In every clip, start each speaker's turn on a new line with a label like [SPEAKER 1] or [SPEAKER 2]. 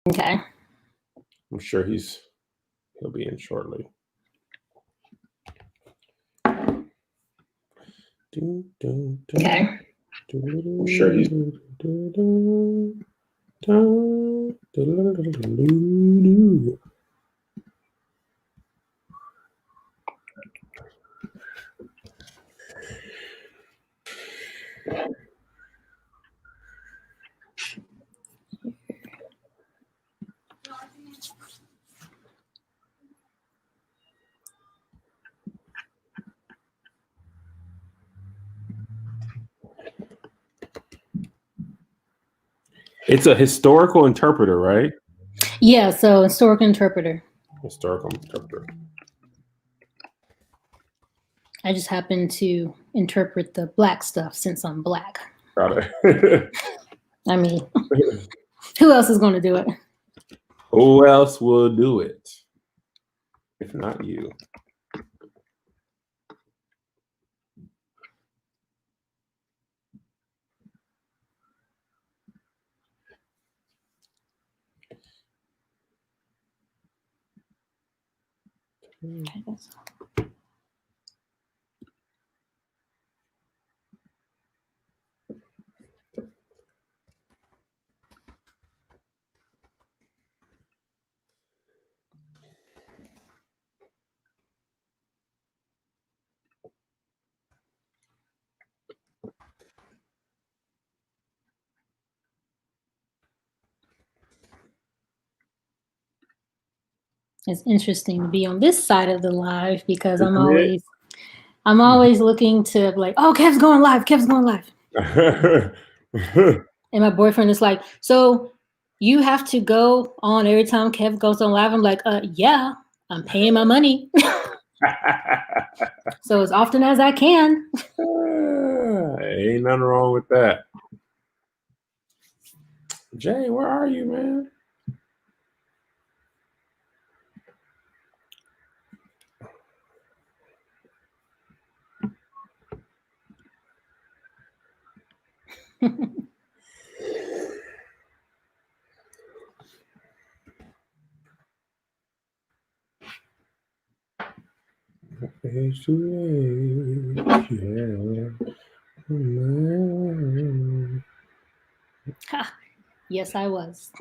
[SPEAKER 1] Okay.
[SPEAKER 2] I'm sure he'll be in shortly.
[SPEAKER 1] Okay.
[SPEAKER 2] I'm sure he's. It's a historical interpreter, right?
[SPEAKER 1] Yeah, so historical interpreter.
[SPEAKER 2] Historical interpreter.
[SPEAKER 1] I just happen to interpret the black stuff since I'm black.
[SPEAKER 2] Got it.
[SPEAKER 1] I mean, who else is going to do it?
[SPEAKER 2] Who else will do it if not you?
[SPEAKER 1] It's interesting to be on this side of the live because I'm always looking to like, oh, Kev's going live. And my boyfriend is like, so you have to go on every time Kev goes on live. I'm like, yeah, I'm paying my money. So as often as I can.
[SPEAKER 2] Ain't nothing wrong with that. Jay, where are you, man?
[SPEAKER 1] Yes, I was.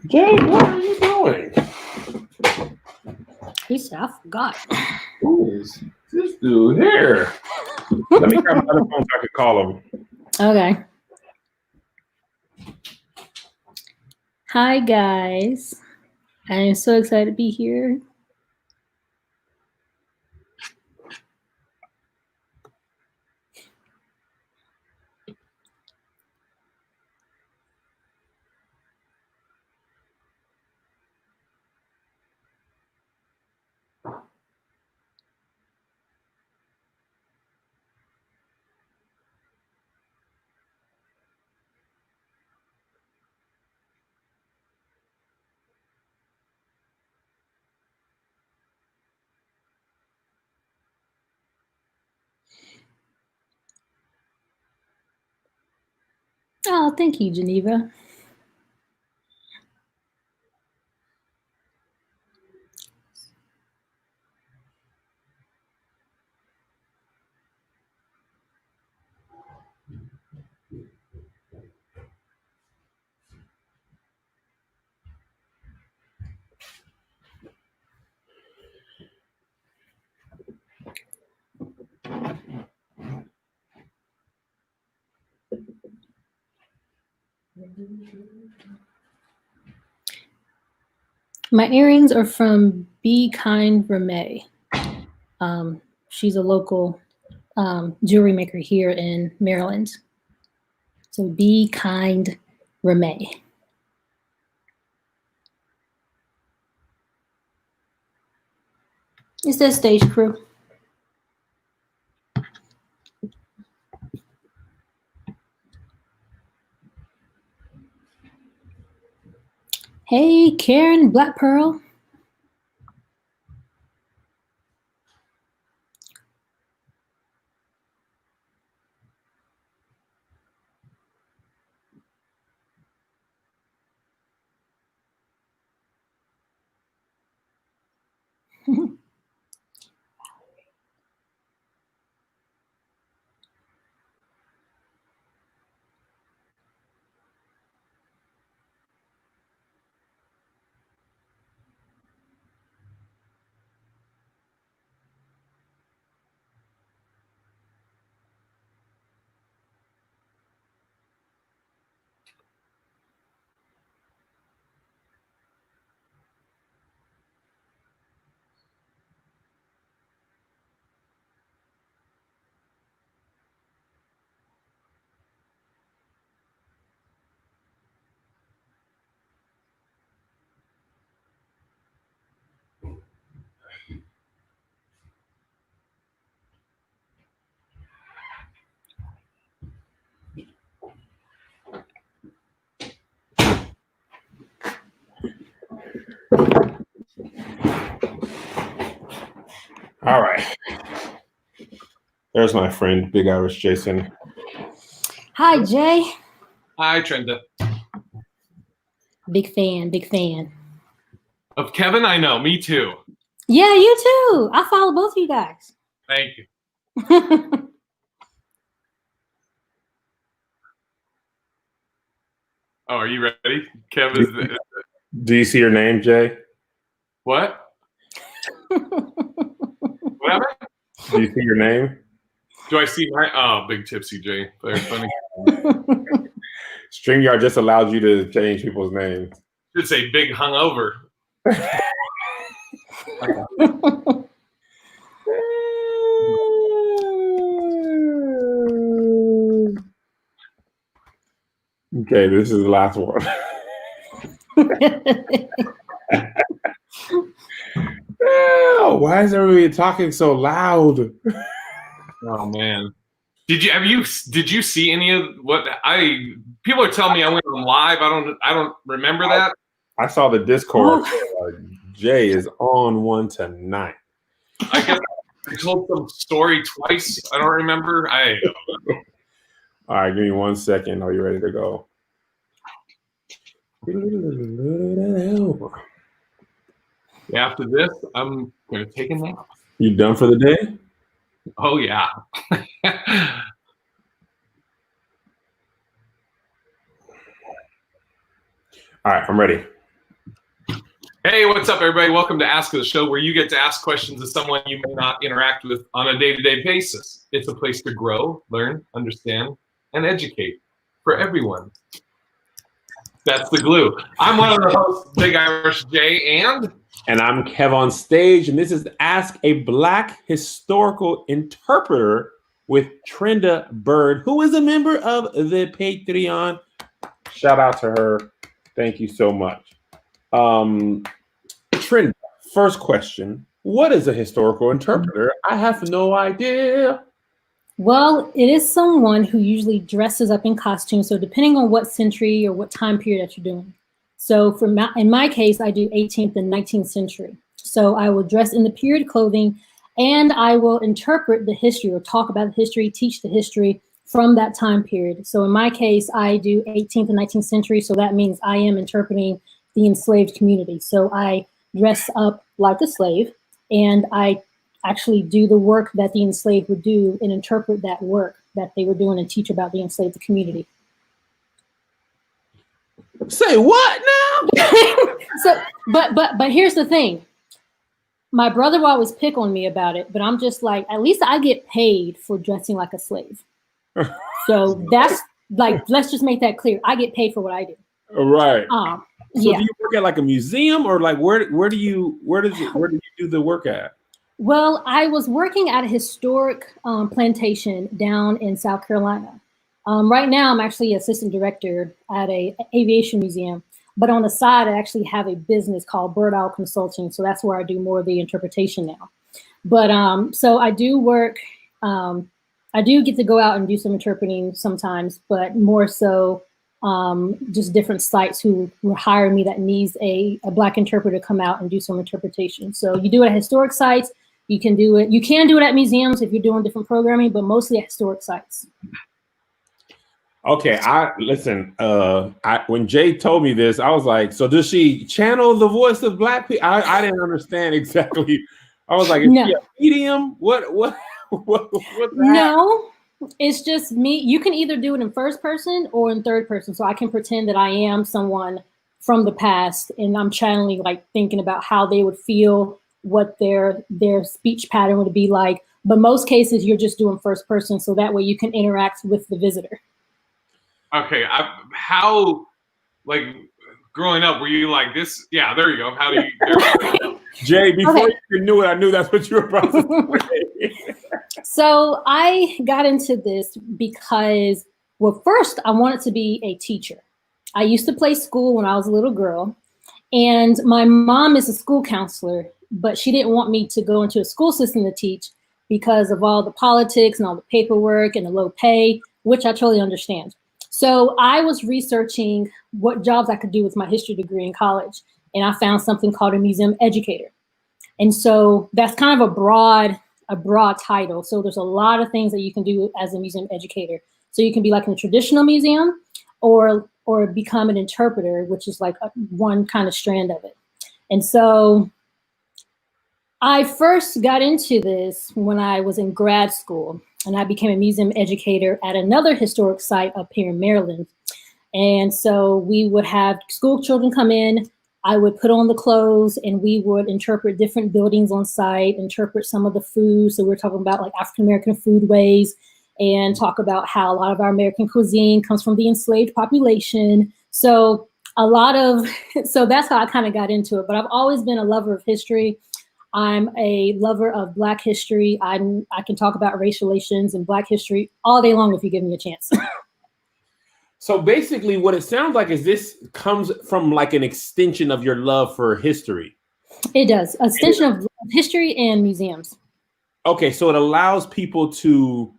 [SPEAKER 2] Jay, what are you doing?
[SPEAKER 1] He said, I forgot.
[SPEAKER 2] Who is this dude here? Let me grab another phone so I can call him.
[SPEAKER 1] Okay. Hi, guys. I am so excited to be here. Oh, thank you, Geneva. My earrings are from Be Kind Ramee. She's a local jewelry maker here in Maryland. So Be Kind Ramee. It's that stage crew. Hey, Karen Black Pearl.
[SPEAKER 2] All right. There's my friend, Big Irish Jason.
[SPEAKER 1] Hi, Jay.
[SPEAKER 3] Hi, Trenda.
[SPEAKER 1] Big fan.
[SPEAKER 3] Of Kevin, I know. Me too.
[SPEAKER 1] Yeah, you too. I follow both of you guys.
[SPEAKER 3] Thank you. Oh, are you ready? Kevin,
[SPEAKER 2] Do you see your name, Jay?
[SPEAKER 3] what? What happened?
[SPEAKER 2] Do you see your name?
[SPEAKER 3] Do I see my? Oh, Big Tipsy J. Very funny.
[SPEAKER 2] StreamYard just allows you to change people's names.
[SPEAKER 3] Should say Big Hungover.
[SPEAKER 2] Okay, this is the last one. Oh, why is everybody talking so loud?
[SPEAKER 3] Oh man. Did you see any of what people are telling me I went on live? I don't remember that.
[SPEAKER 2] I saw the Discord. Jay is on one tonight.
[SPEAKER 3] I guess I told some story twice. I don't remember.
[SPEAKER 2] All right, give me 1 second. Are you ready to go?
[SPEAKER 3] After this, I'm gonna take a nap.
[SPEAKER 2] You done for the day?
[SPEAKER 3] Oh yeah.
[SPEAKER 2] All right, I'm ready.
[SPEAKER 3] Hey, what's up, everybody? Welcome to Ask the Show, where you get to ask questions of someone you may not interact with on a day-to-day basis. It's a place to grow, learn, understand, and educate for everyone. That's the glue. I'm one of the hosts, Big Irish J,
[SPEAKER 2] and I'm KevOnStage, and this is Ask a Black Historical Interpreter with Trenda Byrd, who is a member of the Patreon. Shout out to her. Thank you so much. Trenda, first question. What is a historical interpreter? I have no idea.
[SPEAKER 1] Well, it is someone who usually dresses up in costume. So depending on what century or what time period that you're doing. So in my case, I do 18th and 19th century. So I will dress in the period clothing and I will interpret the history or talk about the history, teach the history from that time period. So in my case, I do 18th and 19th century. So that means I am interpreting the enslaved community. So I dress up like a slave and I actually do the work that the enslaved would do and interpret that work that they were doing and teach about the enslaved community.
[SPEAKER 2] Say what now?
[SPEAKER 1] So, but here's the thing. My brother will always pick on me about it, but I'm just like, at least I get paid for dressing like a slave. So that's like, let's just make that clear. I get paid for what I do.
[SPEAKER 2] Right.
[SPEAKER 1] So
[SPEAKER 2] yeah. Do you work at like a museum or like where do you do the work at?
[SPEAKER 1] Well, I was working at a historic plantation down in South Carolina. Right now, I'm actually assistant director at a aviation museum. But on the side, I actually have a business called ByrdOwlconsulting. So that's where I do more of the interpretation now. But so I do work, I do get to go out and do some interpreting sometimes, but more so just different sites who hire me that needs a Black interpreter to come out and do some interpretation. So you do it at historic sites. You can do it at museums if you're doing different programming, but mostly at historic sites.
[SPEAKER 2] Okay, listen. When Jay told me this, I was like, "So does she channel the voice of Black people?" I didn't understand exactly. I was like, "Is she a medium? What's that?"
[SPEAKER 1] No, it's just me. You can either do it in first person or in third person. So I can pretend that I am someone from the past, and I'm channeling, like thinking about how they would feel, what their speech pattern would be like. But most cases, you're just doing first person, so that way you can interact with the visitor.
[SPEAKER 3] Okay, how, like, growing up, were you like this? Yeah, there you go. How do you?
[SPEAKER 2] Jay, before you knew it, I knew that's what you were about to say.
[SPEAKER 1] So I got into this because, well, first I wanted to be a teacher. I used to play school when I was a little girl, and my mom is a school counselor, but she didn't want me to go into a school system to teach because of all the politics and all the paperwork and the low pay, which I totally understand. So I was researching what jobs I could do with my history degree in college, and I found something called a museum educator. And so that's kind of a broad title. So there's a lot of things that you can do as a museum educator. So you can be like in a traditional museum or become an interpreter, which is like one kind of strand of it. And so I first got into this when I was in grad school, and I became a museum educator at another historic site up here in Maryland. And so we would have school children come in, I would put on the clothes, and we would interpret different buildings on site, interpret some of the food. So we're talking about like African-American foodways, and talk about how a lot of our American cuisine comes from the enslaved population. So so that's how I kind of got into it. But I've always been a lover of history. I'm a lover of Black history. I can talk about racial relations and Black history all day long if you give me a chance.
[SPEAKER 2] So basically what it sounds like is this comes from like an extension of your love for history.
[SPEAKER 1] It does. Extension of history and museums. Okay,
[SPEAKER 2] so it allows people to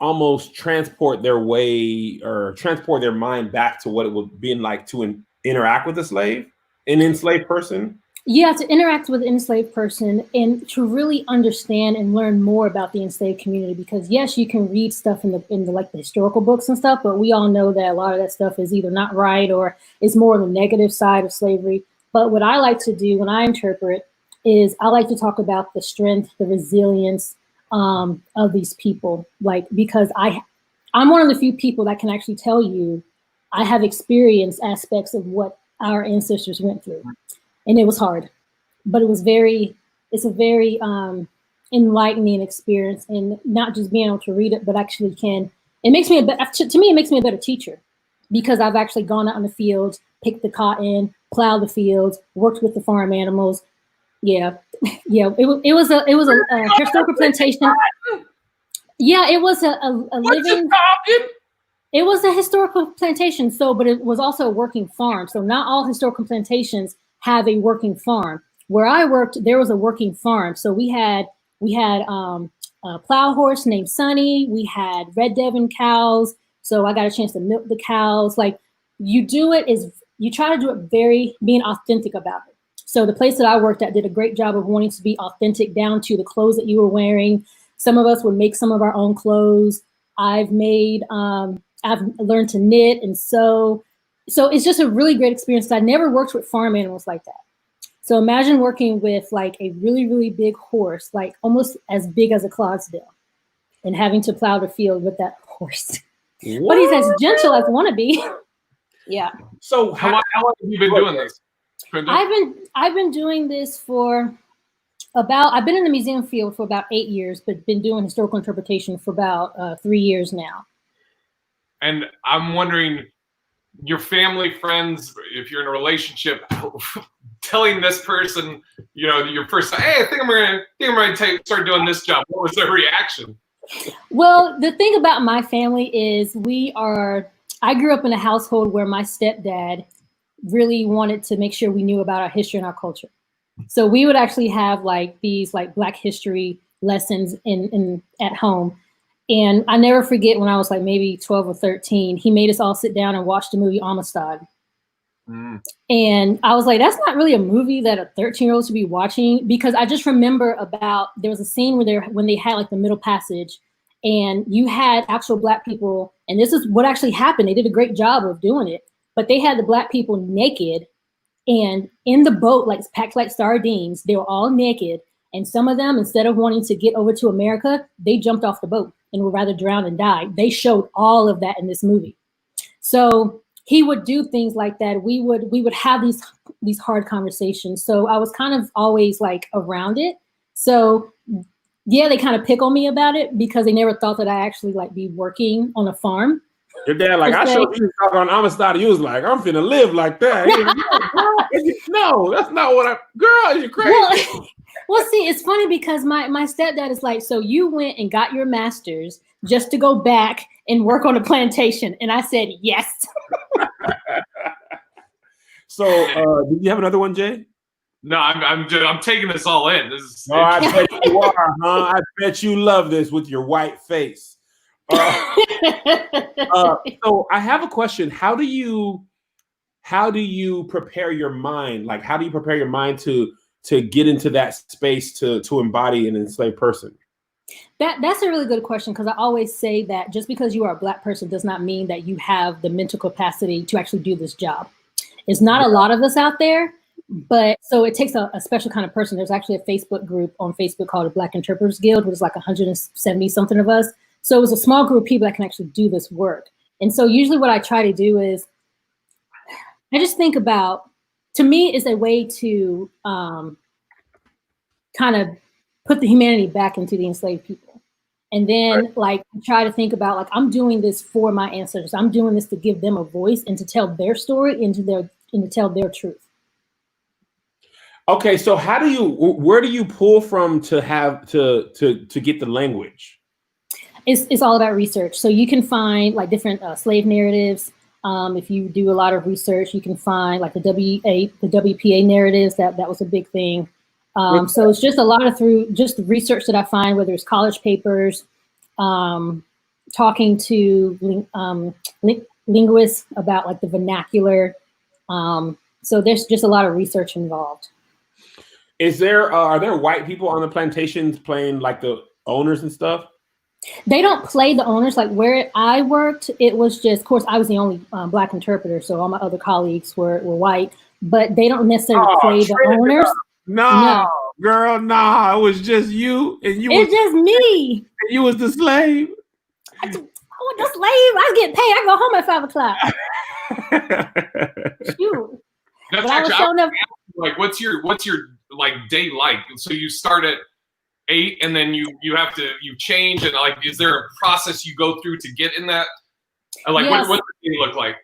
[SPEAKER 2] almost transport their way or transport their mind back to what it would be like to interact with an enslaved person.
[SPEAKER 1] Yeah, to interact with an enslaved person and to really understand and learn more about the enslaved community. Because yes, you can read stuff in the like the historical books and stuff, but we all know that a lot of that stuff is either not right or is more on the negative side of slavery. But what I like to do when I interpret is I like to talk about the strength, the resilience of these people. Like, because I'm one of the few people that can actually tell you I have experienced aspects of what our ancestors went through. And it was hard, but it's a very enlightening experience, and not just being able to read it, but actually it makes me a better teacher, because I've actually gone out in the fields, picked the cotton, plowed the fields, worked with the farm animals. Yeah. It was a historical plantation. Yeah, it was a living. It was a historical plantation. But it was also a working farm. So not all historical plantations have a working farm. Where I worked, there was a working farm. So we had a plow horse named Sonny. We had Red Devon cows. So I got a chance to milk the cows. Like, you try to do it being authentic about it. So the place that I worked at did a great job of wanting to be authentic down to the clothes that you were wearing. Some of us would make some of our own clothes. I've learned to knit and sew. So it's just a really great experience. I never worked with farm animals like that. So imagine working with like a really, really big horse, like almost as big as a Clydesdale, and having to plow the field with that horse. What? But he's as gentle as want to be. Yeah.
[SPEAKER 3] So how long have you been doing this?
[SPEAKER 1] I've been doing this for I've been in the museum field for about 8 years, but been doing historical interpretation for about 3 years now.
[SPEAKER 3] And I'm wondering, your family, friends, if you're in a relationship, telling this person, you know, your first, hey, I think I'm gonna start doing this job. What was their reaction?
[SPEAKER 1] Well, the thing about my family is I grew up in a household where my stepdad really wanted to make sure we knew about our history and our culture. So we would actually have like these like Black history lessons at home. And I never forget when I was like maybe 12 or 13, he made us all sit down and watch the movie Amistad. And I was like, that's not really a movie that a 13-year-old should be watching, because I just remember there was a scene when they had like the Middle Passage, and you had actual Black people, and this is what actually happened. They did a great job of doing it, but they had the Black people naked and in the boat, like packed like sardines. They were all naked, and some of them, instead of wanting to get over to America, they jumped off the boat and would rather drown and die. They showed all of that in this movie. So he would do things like that. We would have these hard conversations. So I was kind of always like around it. So yeah, they kind of pick on me about it because they never thought that I actually like be working on a farm.
[SPEAKER 2] Your dad, like, I showed you talk on Amistad. You was like, I'm finna live like that. No, that's not what girl, you crazy.
[SPEAKER 1] Well, see, it's funny because my stepdad is like, so you went and got your master's just to go back and work on a plantation. And I said, yes.
[SPEAKER 2] So did you have another one, Jay?
[SPEAKER 3] No, I'm taking this all in. This is
[SPEAKER 2] I bet you are, huh? I bet you love this with your white face. So I have a question. How do you prepare your mind? Like, how do you prepare your mind to get into that space to embody an enslaved person?
[SPEAKER 1] That's a really good question, because I always say that just because you are a Black person does not mean that you have the mental capacity to actually do this job. It's not a lot of us out there, but so it takes a special kind of person. There's actually a Facebook group on Facebook called the Black Interpreters Guild, which is like 170 something of us. So it was a small group of people that can actually do this work. And so usually what I try to do is I just think about, to me, is a way to kind of put the humanity back into the enslaved people. And then like try to think about, like, I'm doing this for my ancestors. I'm doing this to give them a voice and to tell their story and to tell their truth.
[SPEAKER 2] Okay, so where do you pull from to get the language?
[SPEAKER 1] It's all about research. So you can find like different slave narratives. If you do a lot of research, you can find like the WPA narratives. That was a big thing. So it's just a lot of through just the research that I find, whether it's college papers, talking to linguists about like the vernacular. So there's just a lot of research involved.
[SPEAKER 2] Are there white people on the plantations playing like the owners and stuff?
[SPEAKER 1] They don't play the owners. Like where I worked, it was just, of course, I was the only Black interpreter, so all my other colleagues were white, but they don't necessarily play the owners.
[SPEAKER 2] No, girl, it was just you, and you.
[SPEAKER 1] It's just me.
[SPEAKER 2] And you was the slave.
[SPEAKER 1] I was the slave. I was getting paid. I go home at 5 o'clock. Shoot.
[SPEAKER 3] That's actually, like, what's your like day like? So you start at 8, and then you change, and like, is there a process you go through to get in that? Like, yes. What does the day look like?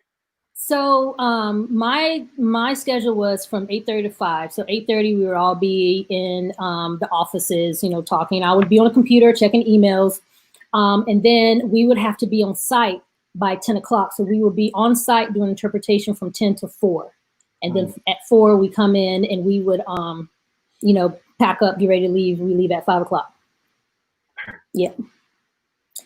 [SPEAKER 1] So my schedule was from 8:30 to 5. So 8:30 we would all be in the offices, talking. I would be on a computer checking emails, and then we would have to be on site by 10 o'clock. So we would be on site doing interpretation from 10 to 4, and then at 4 we come in and we would pack up, get ready to leave. We leave at 5 o'clock. Yeah.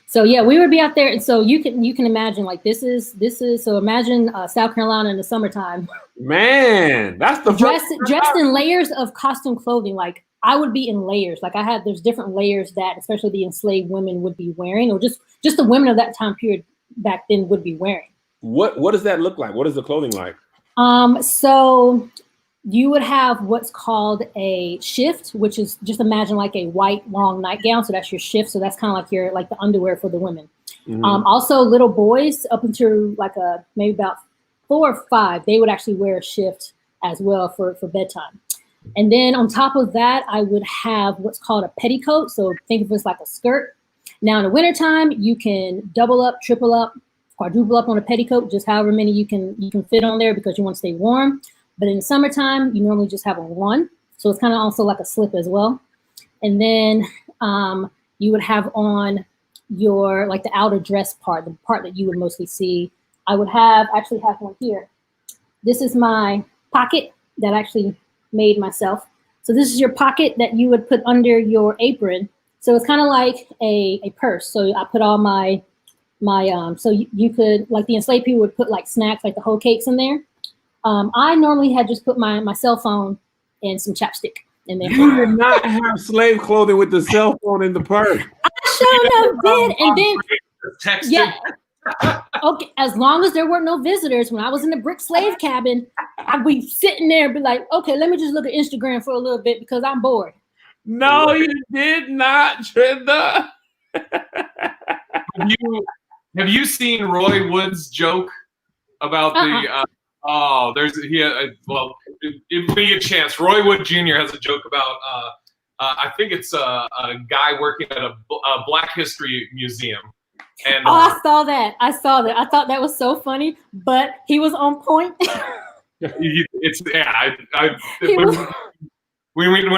[SPEAKER 1] So yeah, we would be out there, and so you can imagine, like, this is so imagine South Carolina in the summertime.
[SPEAKER 2] Man, that's the
[SPEAKER 1] dressed in layers of costume clothing. Like I would be in layers. Like there's different layers that especially the enslaved women would be wearing, or just the women of that time period back then would be wearing.
[SPEAKER 2] What does that look like? What is the clothing like?
[SPEAKER 1] So you would have what's called a shift, which is just imagine like a white long nightgown. So that's your shift. So that's kind of like the underwear for the women. Mm-hmm. Also little boys up until like maybe about 4 or 5, they would actually wear a shift as well for bedtime. And then on top of that, I would have what's called a petticoat. So think of it as like a skirt. Now in the wintertime, you can double up, triple up. quadruple up on a petticoat, just however many you can fit on there because you want to stay warm. But in the summertime, you normally just have on one. So it's kind of also like a slip as well. And then you would have on your, like the outer dress part, the part that you would mostly see. I would actually have one here. This is my pocket that I actually made myself. So this is your pocket that you would put under your apron. So it's kind of like a purse. So I put all my so you could, like the enslaved people would put like snacks, like the whole cakes in there. I normally had just put my cell phone and some chapstick in there.
[SPEAKER 2] You did not have slave clothing with the cell phone in the purse.
[SPEAKER 1] I sure enough did. And then,
[SPEAKER 3] Texting.
[SPEAKER 1] yeah. Okay, as long as there were no visitors, when I was in the brick slave cabin, I'd be sitting there and be like, okay, let me just look at Instagram for a little bit because I'm bored.
[SPEAKER 2] No, you did not, Trenda.
[SPEAKER 3] Have you seen Roy Wood's joke about the? Well, if we get a chance, Roy Wood Jr. has a joke about. I think it's a guy working at a Black History museum. And
[SPEAKER 1] I saw that. I thought that was so funny, but he was on point.
[SPEAKER 3] When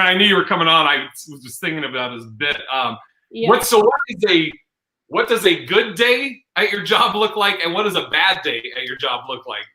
[SPEAKER 3] I knew you were coming on, I was just thinking about his bit.
[SPEAKER 1] Yeah.
[SPEAKER 3] What does a good day at your job look like, and what does a bad day at your job look like?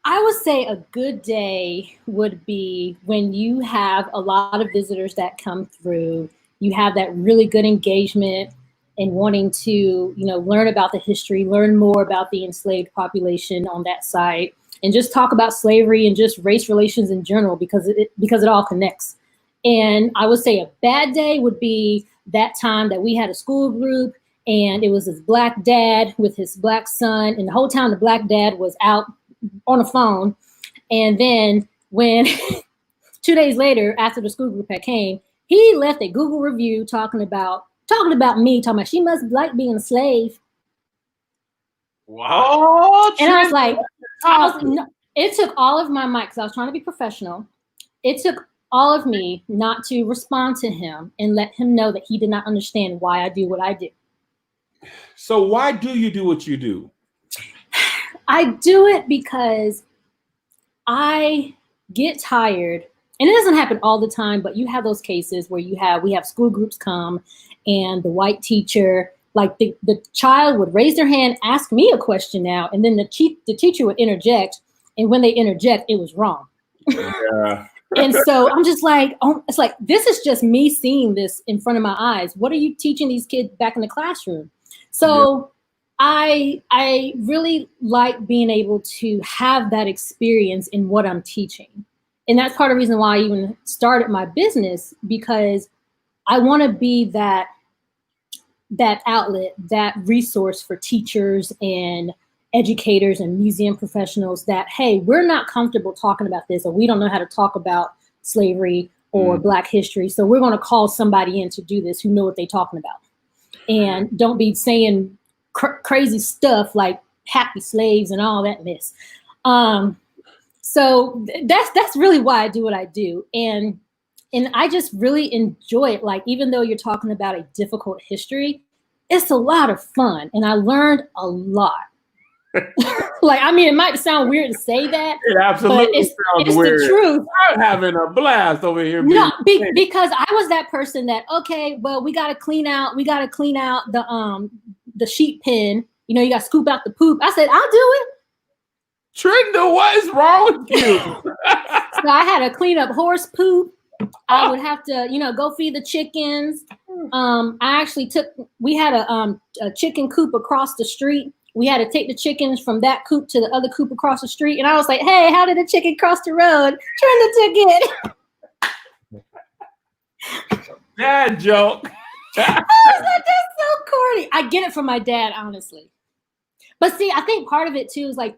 [SPEAKER 1] I would say a good day would be when you have a lot of visitors that come through. You have that really good engagement and wanting to, learn about the history, learn more about the enslaved population on that site, and just talk about slavery and just race relations in general because it all connects. And I would say a bad day would be that time that we had a school group and it was this Black dad with his Black son, and the whole time the Black dad was out on the phone. And then when 2 days later, after the school group had came, he left a Google review talking about me, talking about she must like being a slave.
[SPEAKER 3] Wow.
[SPEAKER 1] And I was like, no, it took all of my mic because I was trying to be professional. It took all of me not to respond to him and let him know that he did not understand why I do what I do.
[SPEAKER 2] So why do you do what you do?
[SPEAKER 1] I do it because I get tired, and it doesn't happen all the time, but you have those cases where we have school groups come and the white teacher, like the child would raise their hand, ask me a question now, and then the teacher would interject, and when they interject, it was wrong.
[SPEAKER 2] Yeah.
[SPEAKER 1] And so I'm just like, it's like, this is just me seeing this in front of my eyes. What are you teaching these kids back in the classroom? So I really like being able to have that experience in what I'm teaching. And that's part of the reason why I even started my business, because I want to be that outlet, that resource for teachers and educators and museum professionals that, hey, we're not comfortable talking about this, or we don't know how to talk about slavery or Black history. So we're going to call somebody in to do this who know what they're talking about. And don't be saying crazy stuff like happy slaves and all that mess. So that's really why I do what I do. And I just really enjoy it. Like, even though you're talking about a difficult history, it's a lot of fun. And I learned a lot. Like, I mean, it might sound weird to say that.
[SPEAKER 2] It absolutely sounds weird.
[SPEAKER 1] The truth.
[SPEAKER 2] I'm having a blast over here.
[SPEAKER 1] No, because I was that person that, okay, well, we got to clean out the sheep pen. You got to scoop out the poop. I said, I'll do it.
[SPEAKER 2] Trenda, what is wrong with you?
[SPEAKER 1] So I had to clean up horse poop. I would have to, go feed the chickens. We had a chicken coop across the street. We had to take the chickens from that coop to the other coop across the street. And I was like, hey, how did the chicken cross the road? Trenda took it.
[SPEAKER 2] Dad joke.
[SPEAKER 1] I was like, that's so corny. I get it from my dad, honestly. But see, I think part of it too is like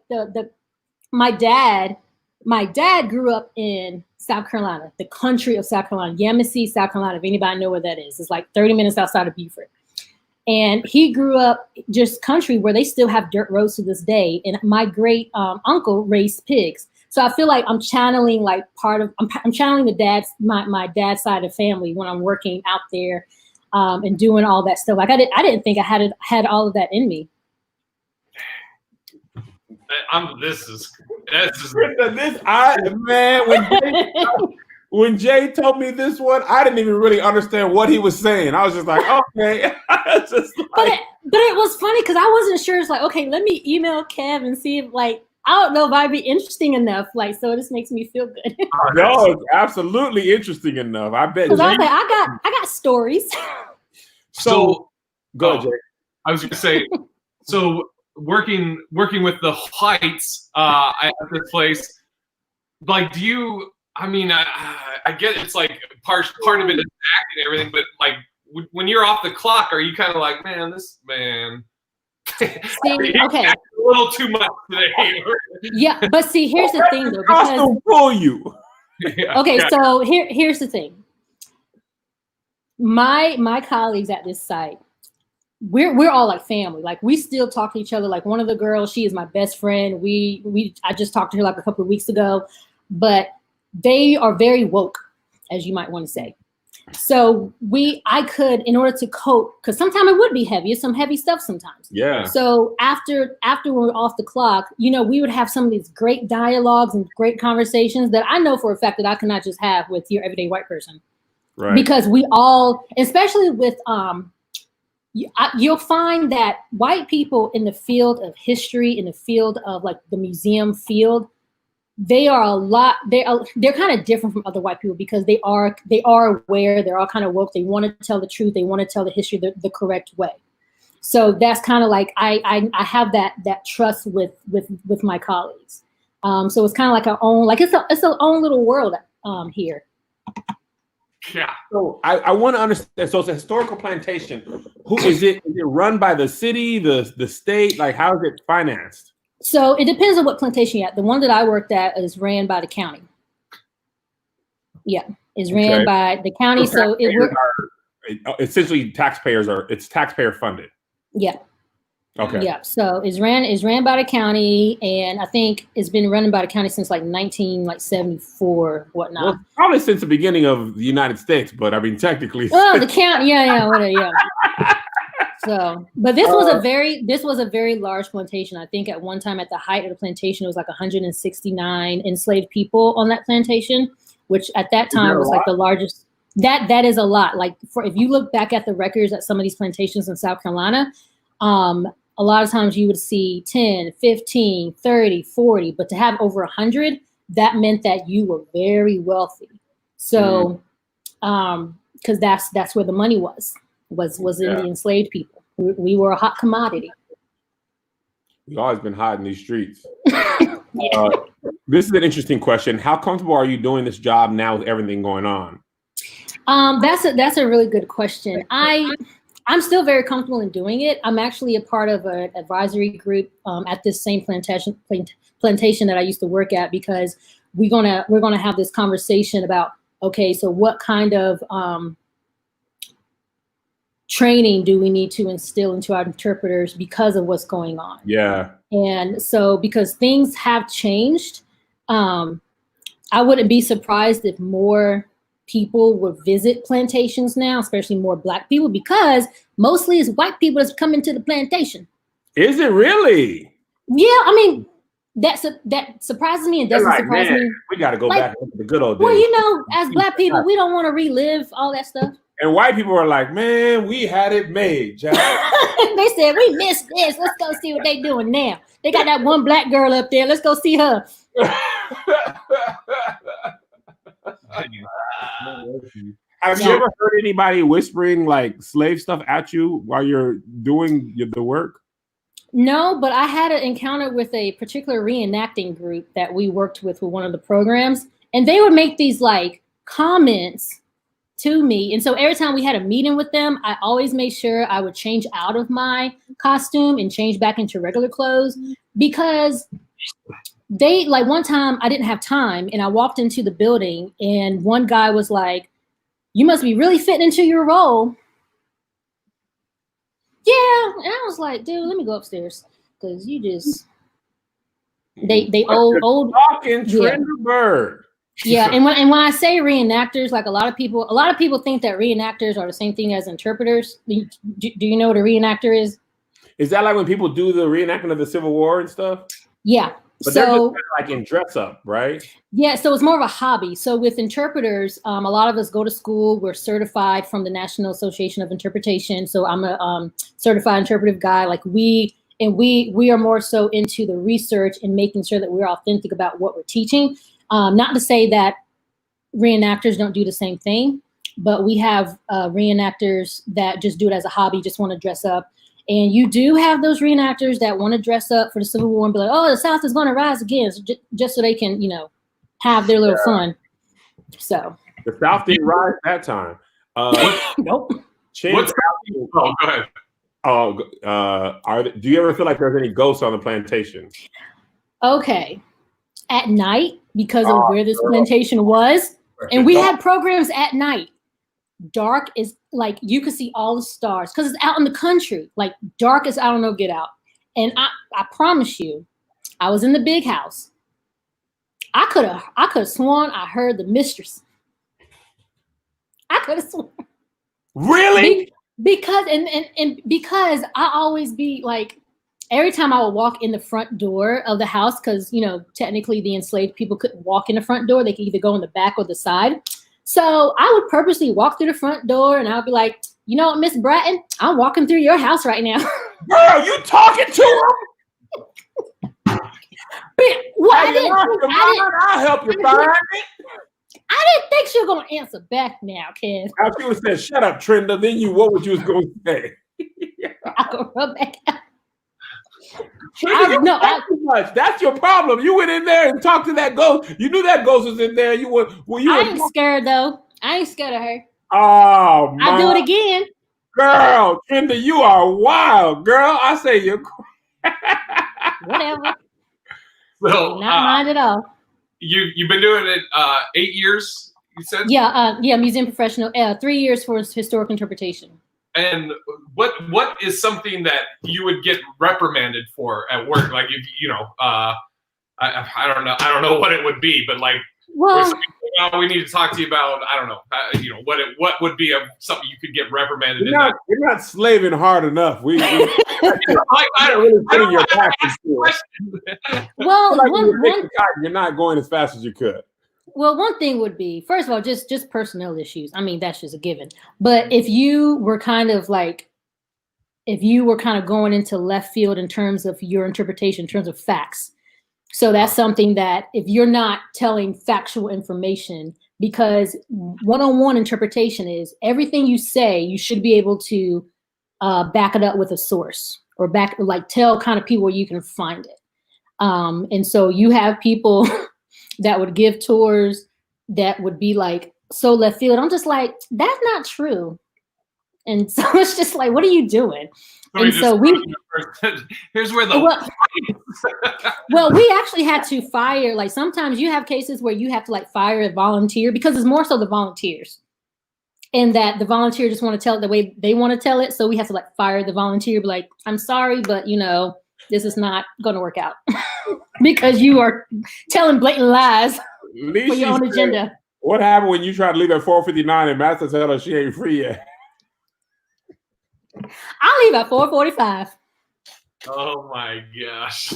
[SPEAKER 1] my dad grew up in South Carolina, the country of South Carolina, Yamasee, South Carolina. If anybody know where that is, it's like 30 minutes outside of Beaufort. And he grew up just country where they still have dirt roads to this day. And my great uncle raised pigs. So I feel like I'm channeling like I'm channeling my dad's side of the family when I'm working out there and doing all that stuff. Like I didn't think I had all of that in me.
[SPEAKER 3] This is
[SPEAKER 2] when Jay told me this one, I didn't even really understand what he was saying. I was just like, okay. Just like,
[SPEAKER 1] but it was funny because I wasn't sure. It's like, okay, let me email Kev and see if I don't know if I'd be interesting enough. So this makes me feel good.
[SPEAKER 2] No, it's absolutely interesting enough. I bet.
[SPEAKER 1] Because I was like, I got stories.
[SPEAKER 2] So go ahead, Jay.
[SPEAKER 3] I was gonna say, so working with the Heights at this place, like, do you? I mean, I get it's like part of it is acting and everything, but like when you're off the clock, are you kind of like, man, this man?
[SPEAKER 1] See, okay,
[SPEAKER 3] a little too much today.
[SPEAKER 1] Yeah, but see, here's the thing though.
[SPEAKER 2] Because, pull you.
[SPEAKER 1] Okay, so here's the thing. My colleagues at this site, we're all like family. Like we still talk to each other. Like one of the girls, she is my best friend. I just talked to her like a couple of weeks ago, but they are very woke, as you might want to say. So I could, in order to cope, because sometimes it would be heavy. It's some heavy stuff sometimes.
[SPEAKER 2] Yeah.
[SPEAKER 1] So after we're off the clock, we would have some of these great dialogues and great conversations that I know for a fact that I cannot just have with your everyday white person.
[SPEAKER 2] Right.
[SPEAKER 1] Because we all, especially with you'll find that white people in the field of history, in the field of like the museum field, they're kind of different from other white people because they are aware, they're all kind of woke, they want to tell the truth, they want to tell the history the correct way. So that's kind of like I have that trust with my colleagues. So it's kind of like our own, like it's our own little world here.
[SPEAKER 3] Yeah.
[SPEAKER 2] So I want to understand. So it's a historical plantation. Who is it? Is it run by the city, the state? Like how is it financed?
[SPEAKER 1] So it depends on what plantation you're at. The one that I worked at is ran by the county. Yeah, is ran by the county. So
[SPEAKER 2] essentially it's taxpayer funded.
[SPEAKER 1] Yeah.
[SPEAKER 2] Okay.
[SPEAKER 1] Yeah. So it's ran by the county, and I think it's been running by the county since like 1974, whatnot.
[SPEAKER 2] Well, probably since the beginning of the United States, but I mean technically.
[SPEAKER 1] Oh, the county. Yeah. Whatever. Yeah. So, but this was a very large plantation. I think at one time at the height of the plantation, it was like 169 enslaved people on that plantation, which at that time was like the largest. That is a lot. Like if you look back at the records at some of these plantations in South Carolina, a lot of times you would see 10, 15, 30, 40, but to have over 100, that meant that you were very wealthy. So, because that's where the money was in the enslaved people. We were a hot commodity.
[SPEAKER 2] We've always been hot in these streets. This is an interesting question. How comfortable are you doing this job now with everything going on?
[SPEAKER 1] That's a really good question. I'm still very comfortable in doing it. I'm actually a part of an advisory group at this same plantation that I used to work at, because we're gonna have this conversation about, okay, so what kind of training do we need to instill into our interpreters because of what's going on? Yeah. And so because things have changed, I wouldn't be surprised if more people would visit plantations now, especially more Black people, because mostly it's white people that's coming to the plantation. Is it really? Yeah, I mean, that surprises me and doesn't surprise me. We got to go back to the good old days. Well, as Black people, we don't want to relive all that stuff. And white people are like, man, we had it made, Jack. They said, we missed this. Let's go see what they doing now. They got that one Black girl up there. Let's go see her. Have you ever heard anybody whispering like slave stuff at you while you're doing the work? No, but I had an encounter with a particular reenacting group that we worked with one of the programs, and they would make these like comments to me. And so every time we had a meeting with them, I always made sure I would change out of my costume and change back into regular clothes, because they, like, one time I didn't have time and I walked into the building and one guy was like, you must be really fitting into your role. Yeah. And I was like, dude, let me go upstairs, because you just, they old talking Trender Bird. Yeah, and when I say reenactors, like a lot of people think that reenactors are the same thing as interpreters. Do you know what a reenactor is? Is that like when people do the reenactment of the Civil War and stuff? Yeah.
[SPEAKER 2] But they're just
[SPEAKER 1] So
[SPEAKER 2] kind of like in dress up, right?
[SPEAKER 1] yeah, so it's more of a hobby. So with interpreters, a lot of us go to school. We're certified from the National Association of Interpretation. So I'm a certified interpretive guy. Like we are more so into the research and making sure that we're authentic about what we're teaching. Not to say that reenactors don't do the same thing, but we have reenactors that just do it as a hobby, just want to dress up. And you do have those reenactors that want to dress up for the Civil War and be like, oh, the South is going to rise again, so just so they can, have their little fun. So
[SPEAKER 2] the South didn't rise that time.
[SPEAKER 1] nope.
[SPEAKER 3] What's go ahead.
[SPEAKER 2] Do you ever feel like there's any ghosts on the plantation?
[SPEAKER 1] Okay. At night, because of where this plantation was, and we had programs at night. Dark is like you could see all the stars because it's out in the country. Like dark as I don't know, get out. And I promise you, I was in the big house. I could have sworn I heard the mistress. I could have sworn.
[SPEAKER 2] Really?
[SPEAKER 1] Because because I always be like, every time I would walk in the front door of the house, because technically the enslaved people couldn't walk in the front door. They could either go in the back or the side. So I would purposely walk through the front door and I would be like, you know what, Miss Bratton, I'm walking through your house right now.
[SPEAKER 2] Girl, you talking to him? I'll help you find it.
[SPEAKER 1] I didn't think she was going to answer back now, Kev.
[SPEAKER 2] If she would have said, shut up, Trenda, then what would you was going to say?
[SPEAKER 1] I'll go rub back out.
[SPEAKER 2] Too much. That's your problem. You went in there and talked to that ghost. You knew that ghost was in there.
[SPEAKER 1] I ain't scared though. I ain't scared of her.
[SPEAKER 2] Oh,
[SPEAKER 1] I'll do it again.
[SPEAKER 2] Girl, Trenda, you are wild, girl. I say you're
[SPEAKER 1] whatever.
[SPEAKER 3] So
[SPEAKER 1] not mine at all.
[SPEAKER 3] You've been doing it 8 years, you said?
[SPEAKER 1] Yeah, museum professional. 3 years for historic interpretation.
[SPEAKER 3] And what is something that you would get reprimanded for at work? Like if I don't know what it would be, but like,
[SPEAKER 1] well,
[SPEAKER 3] we need to talk to you about. I don't know, what would be something you could get reprimanded?
[SPEAKER 2] You're not slaving hard enough. I don't really putting your practice through.
[SPEAKER 1] Well,
[SPEAKER 2] you're not going as fast as you could.
[SPEAKER 1] Well, one thing would be, first of all, just personnel issues. I mean, that's just a given. But if you were kind of going into left field in terms of your interpretation, in terms of facts. So that's something that if you're not telling factual information, because one-on-one interpretation is everything you say, you should be able to back it up with a source or tell kind of people where you can find it. And so you have people that would give tours that would be like so left field. I'm just like, that's not true. And so it's just like, what are you doing? And so
[SPEAKER 3] here's where the
[SPEAKER 1] well, we actually had to fire. Like sometimes you have cases where you have to like fire a volunteer because it's more so the volunteers, and that the volunteer just want to tell it the way they want to tell it. So we have to like fire the volunteer, be like, I'm sorry, but this is not going to work out because you are telling blatant lies for your own agenda.
[SPEAKER 2] What happened when you tried to leave at 4:59 and Master tell her she ain't free yet?
[SPEAKER 1] I'll leave at 4:45.
[SPEAKER 3] Oh my gosh.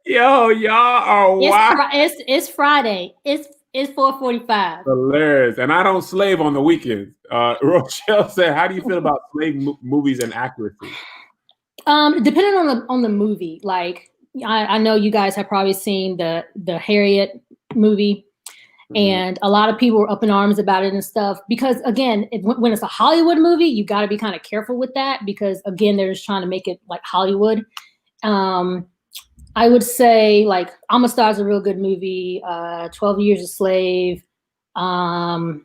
[SPEAKER 2] Yo, y'all are wild.
[SPEAKER 1] It's Friday. It's 4:45.
[SPEAKER 2] Hilarious. And I don't slave on the weekends. Rochelle said, how do you feel about slave movies and accuracy?
[SPEAKER 1] Depending on the movie, like I know you guys have probably seen the Harriet movie, and a lot of people were up in arms about it and stuff. Because again, when it's a Hollywood movie, you got to be kind of careful with that because again, they're just trying to make it like Hollywood. I would say like Amistad is a real good movie. 12 Years a Slave. Trying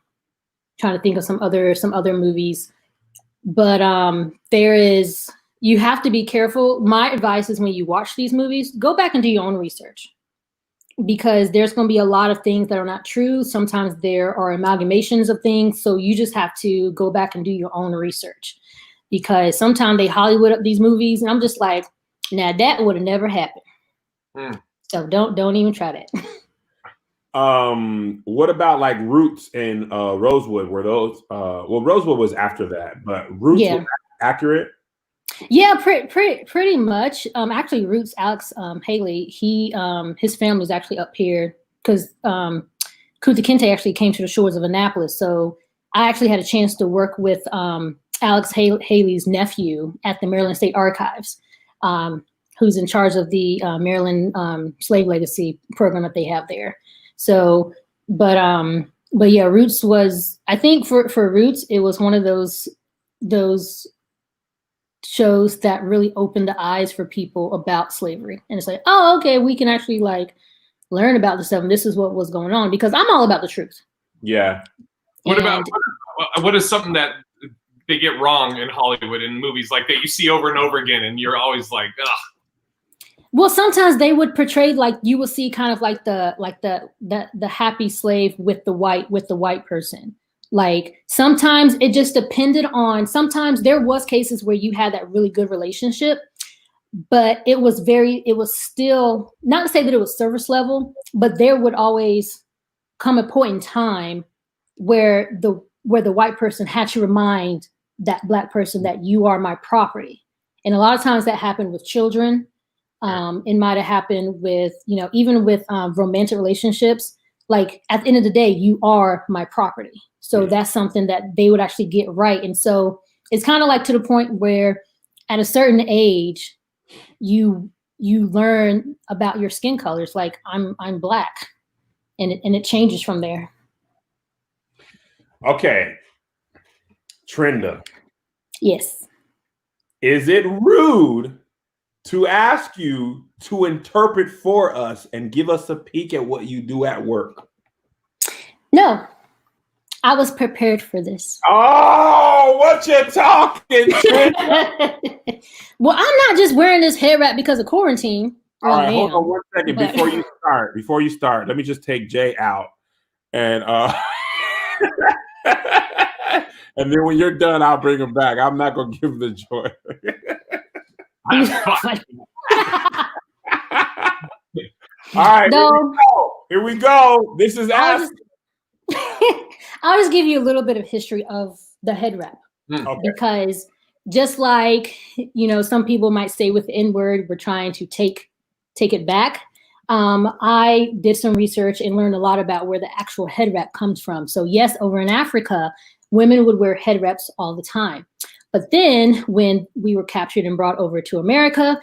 [SPEAKER 1] to think of some other movies, but you have to be careful. My advice is when you watch these movies, go back and do your own research because there's going to be a lot of things that are not true. Sometimes there are amalgamations of things. So you just have to go back and do your own research because sometimes they Hollywood up these movies. And I'm just like, nah, that would have never happened. So don't even try that.
[SPEAKER 2] What about like Roots and Rosewood? Were those Rosewood was after that, but Roots was accurate?
[SPEAKER 1] Yeah, pretty much. Actually, Roots Alex Haley, his family is actually up here because Kunta Kinte actually came to the shores of Annapolis. So I actually had a chance to work with Alex Haley's nephew at the Maryland State Archives, who's in charge of the Maryland Slave Legacy program that they have there. So, but yeah, Roots was, I think for Roots, it was one of those shows that really opened the eyes for people about slavery. And it's like, oh, okay, we can actually like learn about this stuff. And this is what was going on, because I'm all about the truth.
[SPEAKER 2] Yeah.
[SPEAKER 3] What is something that they get wrong in Hollywood in movies like that you see over and over again and you're always like, ugh?
[SPEAKER 1] Well, sometimes they would portray, like, you will see kind of like the happy slave with the white person. Like sometimes it just depended on, sometimes there was cases where you had that really good relationship, but it was still, not to say that it was service level, but there would always come a point in time where the white person had to remind that black person that you are my property. And a lot of times that happened with children. It might have happened with, even with romantic relationships. Like at the end of the day, you are my property. So that's something that they would actually get right. And so it's kind of like to the point where at a certain age, you learn about your skin colors. Like I'm black, and it changes from there.
[SPEAKER 2] Okay. Trenda.
[SPEAKER 1] Yes.
[SPEAKER 2] Is it rude to ask you to interpret for us and give us a peek at what you do at work?
[SPEAKER 1] No, I was prepared for this.
[SPEAKER 2] Oh, what you talking, Trenda?
[SPEAKER 1] Well, I'm not just wearing this hair wrap because of quarantine.
[SPEAKER 2] All right, hold on 1 second. Before you start, let me just take Jay out. And and then when you're done, I'll bring him back. I'm not gonna give him the joy. All right,
[SPEAKER 1] no.
[SPEAKER 2] Here we go. This is Ask.
[SPEAKER 1] I'll just give you a little bit of history of the head wrap.
[SPEAKER 2] Okay.
[SPEAKER 1] Because just like, some people might say with the N-word, we're trying to take it back. I did some research and learned a lot about where the actual head wrap comes from. So yes, over in Africa, women would wear head wraps all the time. But then when we were captured and brought over to America,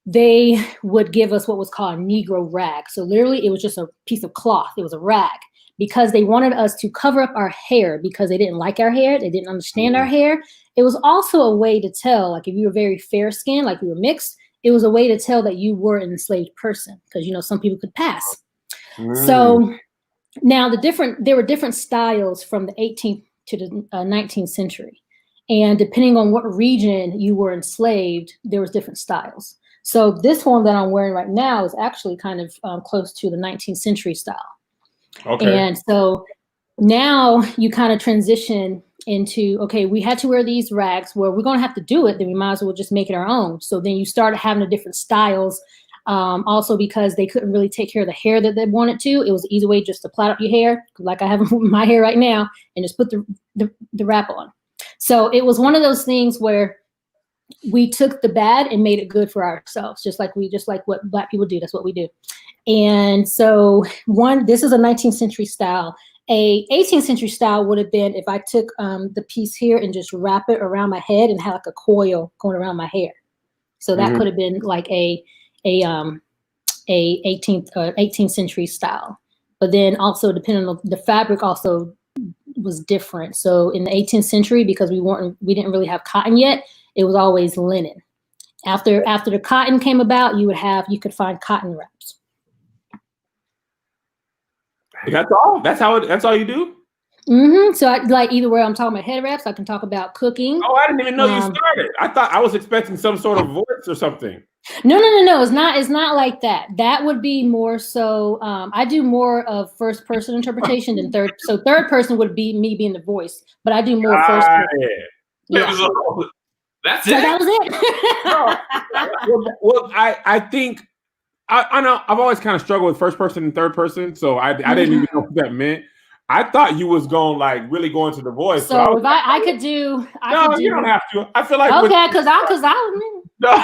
[SPEAKER 1] they would give us what was called a Negro rag. So literally it was just a piece of cloth. It was a rag, because they wanted us to cover up our hair because they didn't like our hair. They didn't understand our hair. It was also a way to tell, like if you were very fair skinned, like you were mixed, it was a way to tell that you were an enslaved person, because, some people could pass. So now there were different styles from the 18th to the 19th century. And depending on what region you were enslaved, there was different styles. So this one that I'm wearing right now is actually kind of close to the 19th century style. Okay. And so now you kind of transition into, okay, we had to wear these rags. Well, we're going to have to do it. Then we might as well just make it our own. So then you started having the different styles. Also because they couldn't really take care of the hair that they wanted to. It was an easy way just to plait up your hair, like I have my hair right now, and just put the wrap on. So it was one of those things where we took the bad and made it good for ourselves, just like what Black people do. That's what we do. And so this is a 19th century style. A 18th century style would have been if I took the piece here and just wrap it around my head and had like a coil going around my hair. So that could have been like a 18th century style. But then also depending on the fabric also was different. So in the 18th century, because we didn't really have cotton yet, it was always linen. After the cotton came about, you could find cotton wraps.
[SPEAKER 2] That's all. That's all you do.
[SPEAKER 1] So I like either where I'm talking about head wraps, I can talk about cooking.
[SPEAKER 2] Oh, I didn't even know you started. I thought I was expecting some sort of voice or something.
[SPEAKER 1] No. It's not like that. That would be more so. I do more of first person interpretation than third. So third person would be me being the voice, but I do more first person.
[SPEAKER 3] Yeah. That's it.
[SPEAKER 1] So that was
[SPEAKER 2] it. well, I think I know I've always kind of struggled with first person and third person, so I didn't even know what that meant. I thought you was going like really going to the voice.
[SPEAKER 1] So if I could do,
[SPEAKER 2] you don't have to. I feel like
[SPEAKER 1] okay, because I
[SPEAKER 2] no.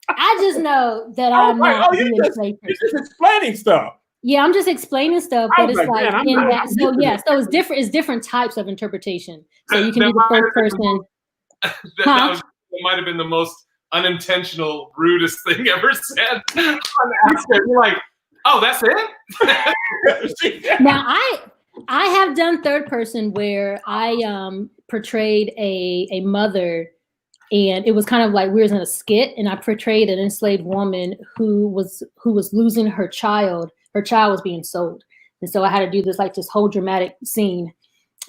[SPEAKER 1] I just know that I'm not being
[SPEAKER 2] you're just explaining stuff.
[SPEAKER 1] Yeah, I'm just explaining stuff, but it's like
[SPEAKER 2] man,
[SPEAKER 1] in that. So yeah, so it's different. It's different types of interpretation. So you can do the first person.
[SPEAKER 3] That might have been the most unintentional, rudest thing ever said. You're like, oh, that's it.
[SPEAKER 1] Now I have done third person where I portrayed a mother, and it was kind of like we was in a skit, and I portrayed an enslaved woman who was losing her child. Her child was being sold, and so I had to do this whole dramatic scene,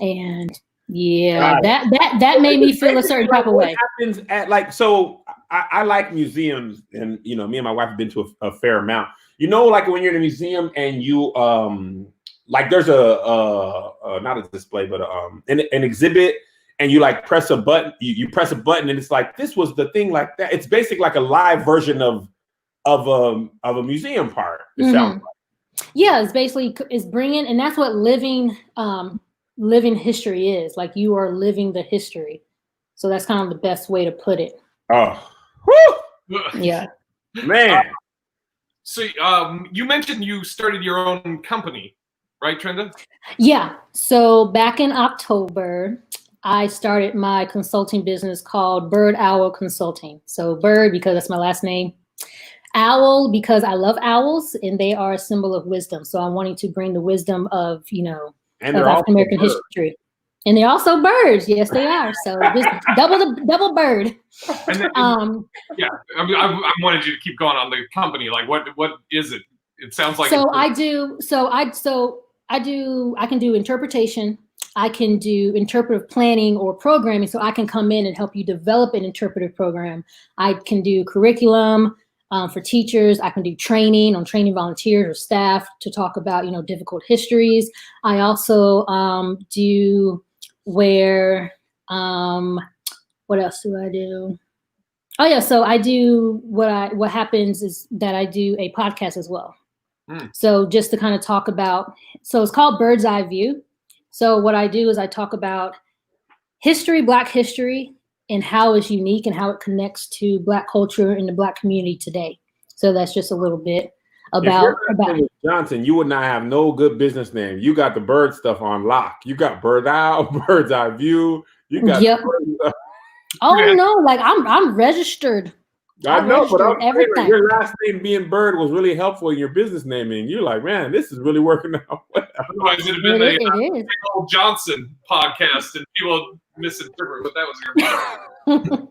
[SPEAKER 1] and yeah, that made me feel a certain type of way.
[SPEAKER 2] Happens at I like museums, and me and my wife have been to a fair amount. Like when you're in a museum and you like there's a not a display but an exhibit, and you like press a button, you press a button, and it's like this was the thing like that. It's basically like a live version of a museum part. It sounds like.
[SPEAKER 1] Yeah, it's bringing, and that's what living history is. Like you are living the history. So that's kind of the best way to put it.
[SPEAKER 2] Oh, whew.
[SPEAKER 1] Yeah,
[SPEAKER 2] man.
[SPEAKER 3] So you mentioned you started your own company, right, Trenda?
[SPEAKER 1] Yeah. So back in October, I started my consulting business called ByrdOwlconsulting. So Bird because that's my last name. Owl because I love owls and they are a symbol of wisdom. So I'm wanting to bring the wisdom of
[SPEAKER 2] and
[SPEAKER 1] of African American history. And they're also birds. Yes, they are. So just double bird.
[SPEAKER 3] And then, yeah, I wanted you to keep going on the company. Like, what is it? It sounds like. I can do interpretation. I can do interpretive planning or programming. So I can come in and help you develop an interpretive program. I can do curriculum for teachers. I can do training on training volunteers or staff to talk about difficult histories. I also do where what else do I do? Oh yeah, so I do what happens is that I do a podcast as well. So just to kind of talk about, so it's called Bird's Eye View. So what I do is I talk about history, Black history, and how it's unique and how it connects to Black culture and the Black community today. So that's just a little bit about
[SPEAKER 2] Johnson. You would not have no good business name. You got the bird stuff on lock. You got Bird Owl, Bird's Eye View. You got
[SPEAKER 1] no, like I'm registered.
[SPEAKER 2] I know, but I'm
[SPEAKER 1] everything.
[SPEAKER 2] Your last name being Bird was really helpful in your business naming. You're like, man, this is really working out well.
[SPEAKER 3] Otherwise, it'd have been the old Johnson podcast, and people misinterpret what that was your.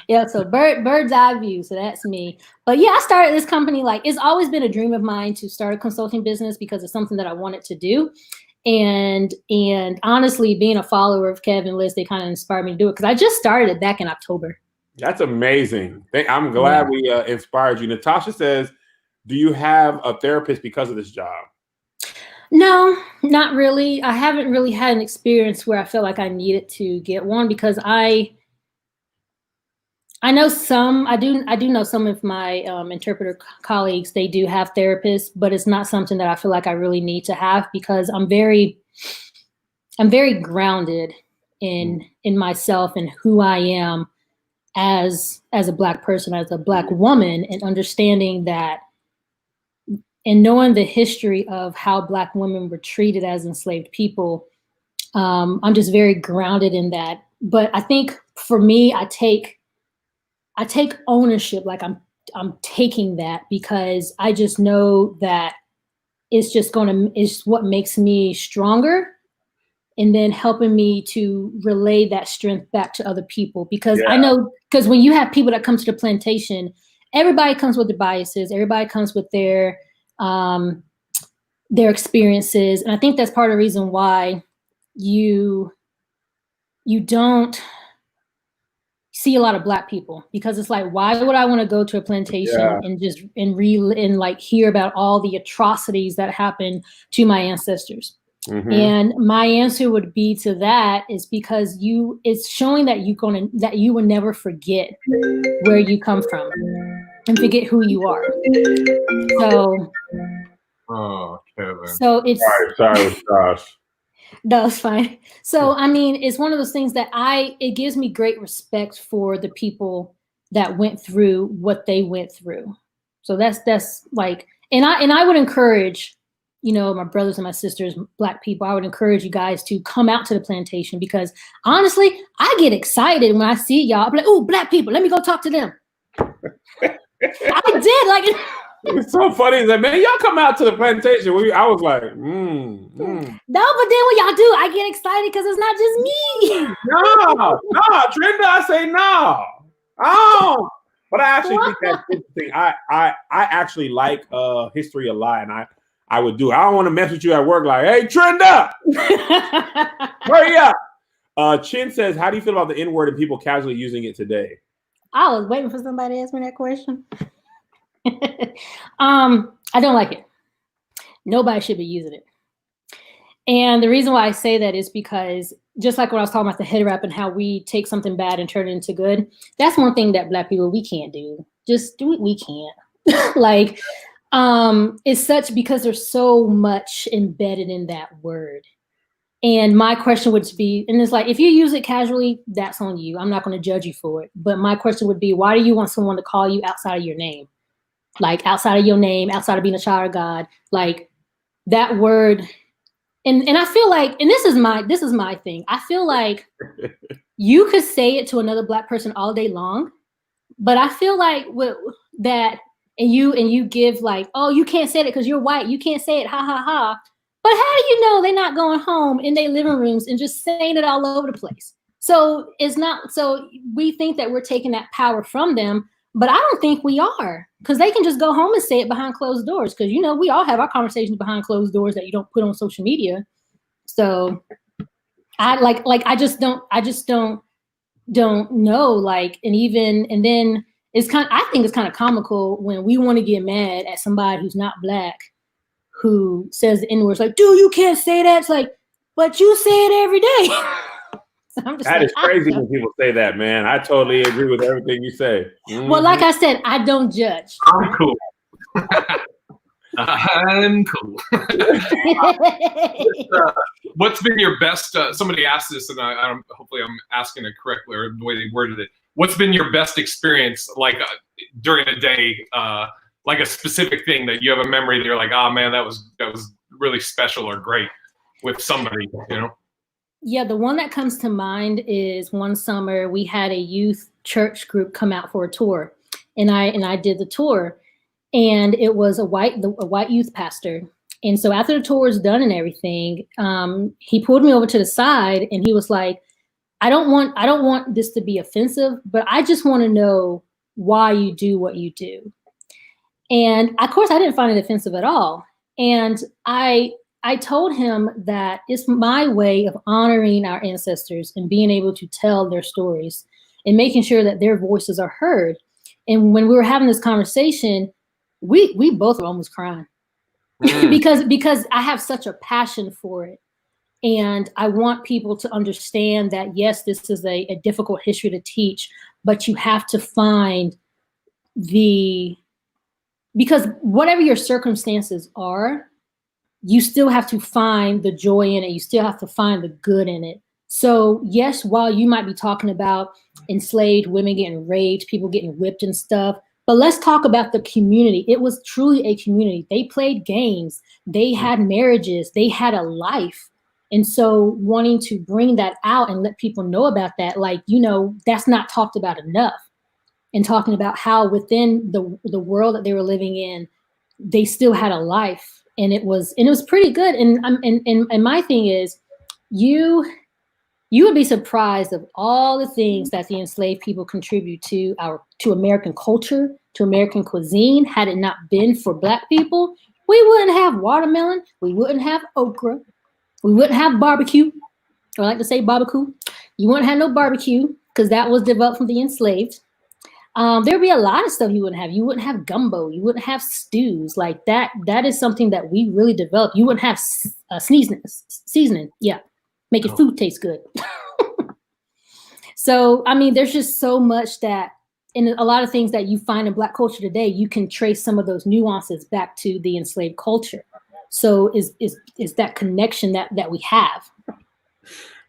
[SPEAKER 1] Yeah, so Bird's Eye View. So that's me. But yeah, I started this company. Like it's always been a dream of mine to start a consulting business because it's something that I wanted to do. And honestly, being a follower of Kev and Liz, they kind of inspired me to do it because I just started it back in October.
[SPEAKER 2] That's amazing. I'm glad we inspired you. Natasha says, do you have a therapist because of this job?
[SPEAKER 1] No, not really. I haven't really had an experience where I felt like I needed to get one because I know I do know some of my interpreter colleagues, they do have therapists, but it's not something that I feel like I really need to have because I'm very grounded in myself and who I am as a Black person, as a Black woman, and understanding that and knowing the history of how Black women were treated as enslaved people. I'm just very grounded in that. But I think for me, I take ownership, like I'm taking that because I just know that it's what makes me stronger and then helping me to relay that strength back to other people. Because I know, because when you have people that come to the plantation, everybody comes with their biases, everybody comes with their experiences. And I think that's part of the reason why you don't see a lot of Black people, because it's like, why would I want to go to a plantation and like hear about all the atrocities that happened to my ancestors? Mm-hmm. And my answer would be to that is because it's showing that you will never forget where you come from and forget who you are. So
[SPEAKER 3] Oh, Kevin.
[SPEAKER 1] So it's
[SPEAKER 2] Sorry, Josh.
[SPEAKER 1] no, it's fine. So I mean, it's one of those things that it gives me great respect for the people that went through what they went through. So that's like, and I would encourage, you know, my brothers and my sisters, Black people, I would encourage you guys to come out to the plantation, because honestly, I get excited when I see y'all. I'm like, oh, Black people, let me go talk to them. I did, like.
[SPEAKER 2] It's so funny that, man, y'all come out to the plantation. I was like,
[SPEAKER 1] No, but then what y'all do, I get excited because it's not just me.
[SPEAKER 2] No, Trenda, I say no. Oh, but I actually think that's interesting. I actually like history a lot, and I would do. I don't want to mess with you at work. Like, hey, Trenda, hurry up. Chin says, how do you feel about the N-word and people casually using it today?
[SPEAKER 1] I was waiting for somebody to ask me that question. I don't like it. Nobody should be using it. And the reason why I say that is because, just like when I was talking about the head wrap and how we take something bad and turn it into good, that's one thing that Black people, we can't do. Just do it, we can't. Like, it's such, because there's so much embedded in that word. And my question would be, and it's like, if you use it casually, that's on you. I'm not going to judge you for it. But my question would be, why do you want someone to call you outside of your name? Like, outside of your name, outside of being a child of God, like that word. And I feel like, and this is my thing. I feel like you could say it to another Black person all day long, but I feel like with that, and you give like, oh, you can't say it because you're white. You can't say it, ha ha ha. But how do you know they're not going home in their living rooms and just saying it all over the place? So it's not. So we think that we're taking that power from them. But I don't think we are, because they can just go home and say it behind closed doors. Because, you know, we all have our conversations behind closed doors that you don't put on social media. So I just don't know. Like, and then I think it's kind of comical when we want to get mad at somebody who's not Black, who says the N-word. It's like, dude, you can't say that. It's like, but you say it every day.
[SPEAKER 2] That is crazy when people say that, man. I totally agree with everything you say. Mm-hmm.
[SPEAKER 1] Well, like I said, I don't judge.
[SPEAKER 3] I'm cool. I'm cool. What's been your best? Somebody asked this, and hopefully I'm asking it correctly or the way they worded it. What's been your best experience, like during a day, like a specific thing that you have a memory that you're like, oh man, that was really special or great with somebody, you know?
[SPEAKER 1] Yeah, the one that comes to mind is one summer we had a youth church group come out for a tour, and I did the tour, and it was a white youth pastor. And so after the tour was done and everything, he pulled me over to the side and he was like, I don't want this to be offensive, but I just want to know why you do what you do. And of course I didn't find it offensive at all. And I told him that it's my way of honoring our ancestors and being able to tell their stories and making sure that their voices are heard. And when we were having this conversation, we both were almost crying because I have such a passion for it. And I want people to understand that, yes, this is a difficult history to teach, but you have to find because whatever your circumstances are, you still have to find the joy in it. You still have to find the good in it. So yes, while you might be talking about enslaved women getting raped, people getting whipped and stuff, but let's talk about the community. It was truly a community. They played games. They had marriages. They had a life. And so wanting to bring that out and let people know about that, like, you know, that's not talked about enough. And talking about how within the world that they were living in, they still had a life. And it was pretty good. And my thing is, you would be surprised of all the things that the enslaved people contribute to American culture, to American cuisine. Had it not been for Black people, we wouldn't have watermelon, we wouldn't have okra, we wouldn't have barbecue. I like to say barbecue. You wouldn't have no barbecue because that was developed from the enslaved. There'd be a lot of stuff you wouldn't have. You wouldn't have gumbo. You wouldn't have stews like that. That is something that we really developed. You wouldn't have seasoning. Yeah, making food taste good. So, I mean, there's just so much that in a lot of things that you find in Black culture today, you can trace some of those nuances back to the enslaved culture. So is that connection that we have.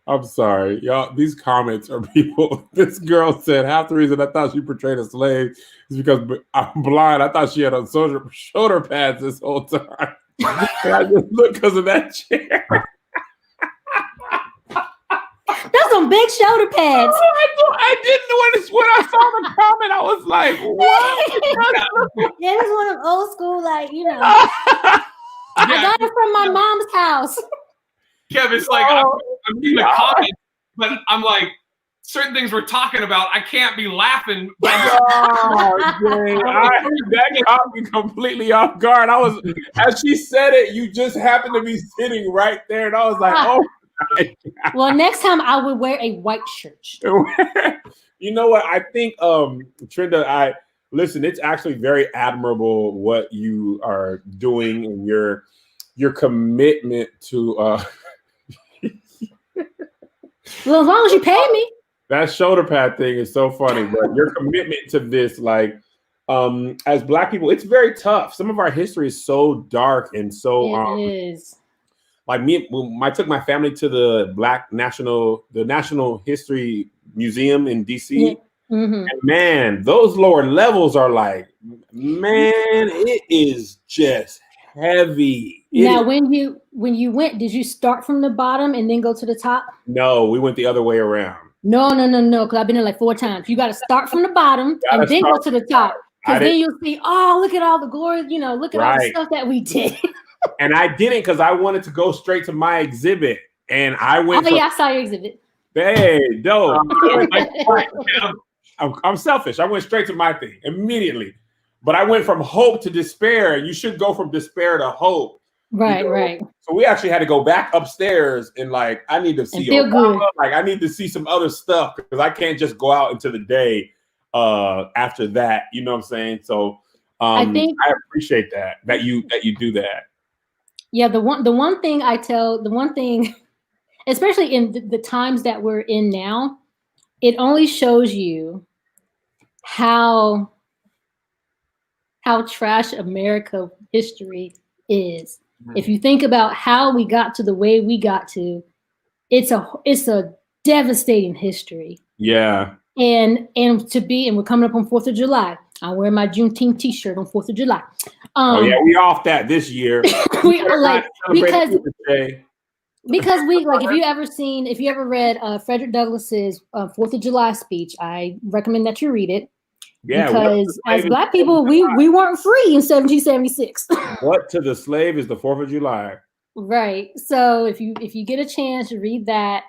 [SPEAKER 2] I'm sorry, y'all. These comments are people. This girl said half the reason I thought she portrayed a slave is because I'm blind. I thought she had on shoulder pads this whole time. And I just looked because of that chair.
[SPEAKER 1] That's some big shoulder pads.
[SPEAKER 2] Oh, I didn't notice when I saw the comment. I was like, what?
[SPEAKER 1] Yeah, it's one of old school, like, you know. I got it from my mom's house.
[SPEAKER 3] Kev, it's like I'm reading the comments, but I'm like, certain things we're talking about, I can't be laughing.
[SPEAKER 2] Oh, dang. That caught me completely off guard. I was, as she said it, you just happened to be sitting right there, and I was like, oh.
[SPEAKER 1] Well, next time I would wear a white shirt.
[SPEAKER 2] You know what? I think, Trenda, listen, it's actually very admirable what you are doing and your commitment to.
[SPEAKER 1] Well, as long as you pay me.
[SPEAKER 2] That shoulder pad thing is so funny, but your commitment to this, like, as Black people, it's very tough. Some of our history is so dark and so.
[SPEAKER 1] It is.
[SPEAKER 2] Like me, when I took my family to the National History Museum in DC,
[SPEAKER 1] yeah. Mm-hmm.
[SPEAKER 2] And man, those lower levels are like, man, it is just heavy.
[SPEAKER 1] Now, when you went, did you start from the bottom and then go to the top?
[SPEAKER 2] No, we went the other way around.
[SPEAKER 1] No, because I've been there like 4 times. You got to start from the bottom and then go to the top. Because then you'll see, oh, look at all the glory, look at all the stuff that we did.
[SPEAKER 2] And I didn't because I wanted to go straight to my exhibit. And I went.
[SPEAKER 1] Oh, yeah, I saw your exhibit.
[SPEAKER 2] Hey, dope. I'm selfish. I went straight to my thing immediately. But I went from hope to despair. And you should go from despair to hope.
[SPEAKER 1] Right.
[SPEAKER 2] So we actually had to go back upstairs and like, I need to see Obama. Like, I need to see some other stuff because I can't just go out into the day after that. You know what I'm saying? So I appreciate that you do that.
[SPEAKER 1] Yeah, the one thing, especially in the times that we're in now, it only shows you how trash America history is. If you think about how we got to the way we got to, it's a devastating history.
[SPEAKER 2] Yeah.
[SPEAKER 1] And we're coming up on 4th of July. I'm wearing my Juneteenth t-shirt on 4th of July.
[SPEAKER 2] We off that this year.
[SPEAKER 1] We are like, because we like, if you ever read Frederick Douglass's 4th of July speech, I recommend that you read it. Yeah, because as Black people, we weren't free in 1776.
[SPEAKER 2] What to the slave is the 4th of July.
[SPEAKER 1] Right. So if you get a chance to read that,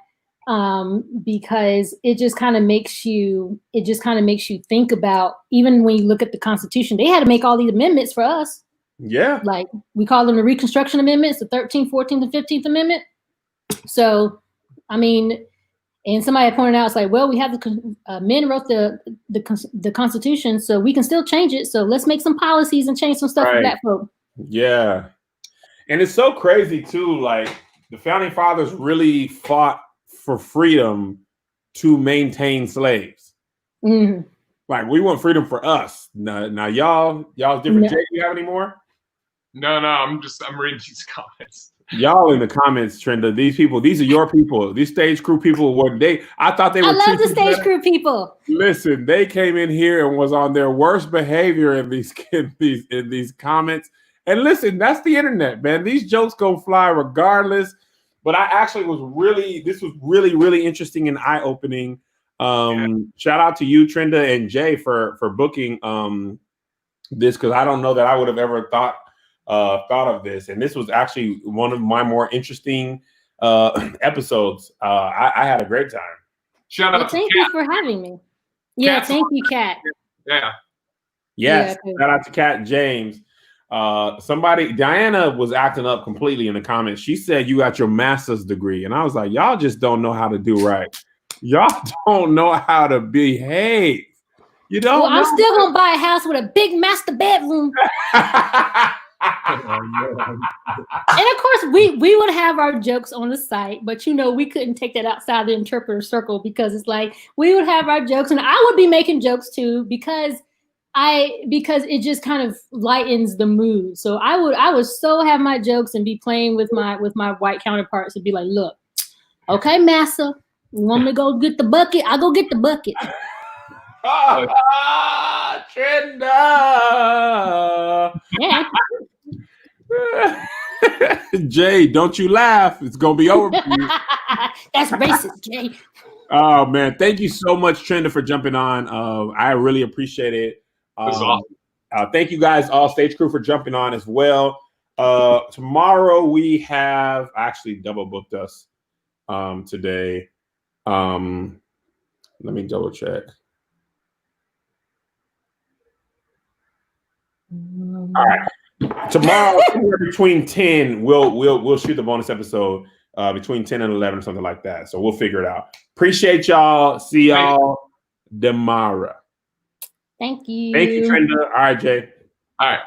[SPEAKER 1] because it just kind of makes you think about, even when you look at the Constitution, they had to make all these amendments for us.
[SPEAKER 2] Yeah.
[SPEAKER 1] Like we call them the Reconstruction Amendments, the 13th, 14th, and 15th Amendment. So, I mean, and somebody had pointed out, it's like, well, we have men wrote the Constitution, so we can still change it. So let's make some policies and change some stuff for that folk.
[SPEAKER 2] Yeah. And it's so crazy too. Like the founding fathers really fought for freedom to maintain slaves.
[SPEAKER 1] Mm-hmm.
[SPEAKER 2] Like we want freedom for us. Now y'all different.
[SPEAKER 1] No.
[SPEAKER 2] Jay, do you have any more?
[SPEAKER 3] No, I'm reading these comments.
[SPEAKER 2] Y'all in the comments, Trenda. These are your people. These stage crew people. I thought they were.
[SPEAKER 1] I love the stage crew people.
[SPEAKER 2] Listen, they came in here and was on their worst behavior in these comments. And listen, that's the internet, man. These jokes gonna fly regardless. But I actually this was really interesting and eye-opening. Shout out to you, Trenda and Jay, for booking this, because I don't know that I would have ever thought of this. And this was actually one of my more interesting episodes. I had a great time.
[SPEAKER 3] Shout out to
[SPEAKER 1] thank
[SPEAKER 3] Kat.
[SPEAKER 1] you for having me. Yeah, thank you, Kat.
[SPEAKER 3] Yeah.
[SPEAKER 2] Yes, shout out to Kat James. Diana was acting up completely in the comments. She said you got your master's degree, and I was like, y'all just don't know how to do right. Y'all don't know how to behave. You don't.
[SPEAKER 1] Well, I'm still gonna buy a house with a big master bedroom. And of course, we would have our jokes on the site, but we couldn't take that outside the interpreter circle, because it's like we would have our jokes, and I would be making jokes too, because because it just kind of lightens the mood. So I would so have my jokes and be playing with my white counterparts and be like, look, okay, massa, you want me to go get the bucket? I'll go get the bucket.
[SPEAKER 2] Trenda.
[SPEAKER 1] Yeah.
[SPEAKER 2] Jay, don't you laugh. It's going to be over for you.
[SPEAKER 1] That's racist, Jay.
[SPEAKER 2] Oh, man. Thank you so much, Trenda, for jumping on. I really appreciate it.
[SPEAKER 3] Awesome.
[SPEAKER 2] Thank you guys, all stage crew, for jumping on as well. Tomorrow we have actually double booked us today. Let me double check. All right. Tomorrow, somewhere between 10, we'll shoot the bonus episode between 10 and 11 or something like that. So we'll figure it out. Appreciate y'all. See y'all tomorrow.
[SPEAKER 1] Thank you.
[SPEAKER 2] Thank you, Trenda. All right, Jay.
[SPEAKER 3] All right.